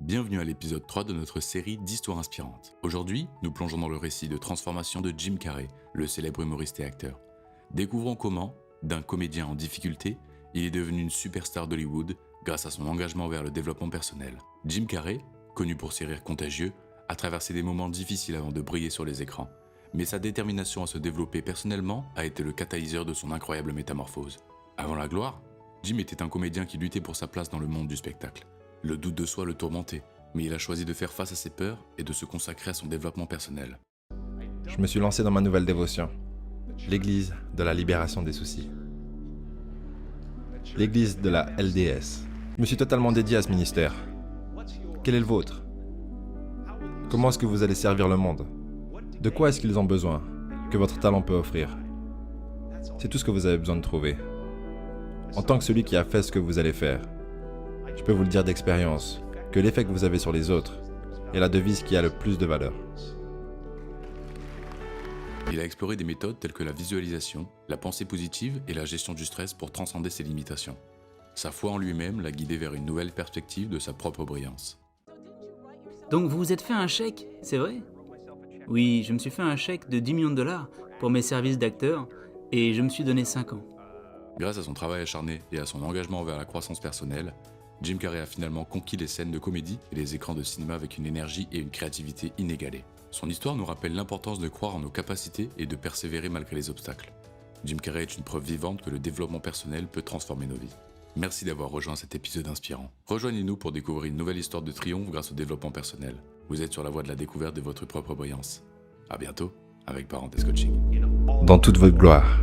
Bienvenue à l'épisode 3 de notre série d'histoires inspirantes. Aujourd'hui, nous plongeons dans le récit de transformation de Jim Carrey, le célèbre humoriste et acteur. Découvrons comment, d'un comédien en difficulté, il est devenu une superstar d'Hollywood grâce à son engagement vers le développement personnel. Jim Carrey, connu pour ses rires contagieux, a traversé des moments difficiles avant de briller sur les écrans. Mais sa détermination à se développer personnellement a été le catalyseur de son incroyable métamorphose. Avant la gloire, Jim était un comédien qui luttait pour sa place dans le monde du spectacle. Le doute de soi le tourmentait, mais il a choisi de faire face à ses peurs et de se consacrer à son développement personnel. Je me suis lancé dans ma nouvelle dévotion, l'église de la libération des soucis. L'église de la LDS. Je me suis totalement dédié à ce ministère. Quel est le vôtre? Comment est-ce que vous allez servir le monde? De quoi est-ce qu'ils ont besoin que votre talent peut offrir? C'est tout ce que vous avez besoin de trouver. En tant que celui qui a fait ce que vous allez faire, je peux vous le dire d'expérience, que l'effet que vous avez sur les autres est la devise qui a le plus de valeur. Il a exploré des méthodes telles que la visualisation, la pensée positive et la gestion du stress pour transcender ses limitations. Sa foi en lui-même l'a guidé vers une nouvelle perspective de sa propre brillance. Donc vous vous êtes fait un chèque, c'est vrai? Oui, je me suis fait un chèque de 10 millions de dollars pour mes services d'acteur et je me suis donné 5 ans. Grâce à son travail acharné et à son engagement vers la croissance personnelle, Jim Carrey a finalement conquis les scènes de comédie et les écrans de cinéma avec une énergie et une créativité inégalées. Son histoire nous rappelle l'importance de croire en nos capacités et de persévérer malgré les obstacles. Jim Carrey est une preuve vivante que le développement personnel peut transformer nos vies. Merci d'avoir rejoint cet épisode inspirant. Rejoignez-nous pour découvrir une nouvelle histoire de triomphe grâce au développement personnel. Vous êtes sur la voie de la découverte de votre propre brillance. À bientôt avec Parenthèse Coaching. Dans toute votre gloire.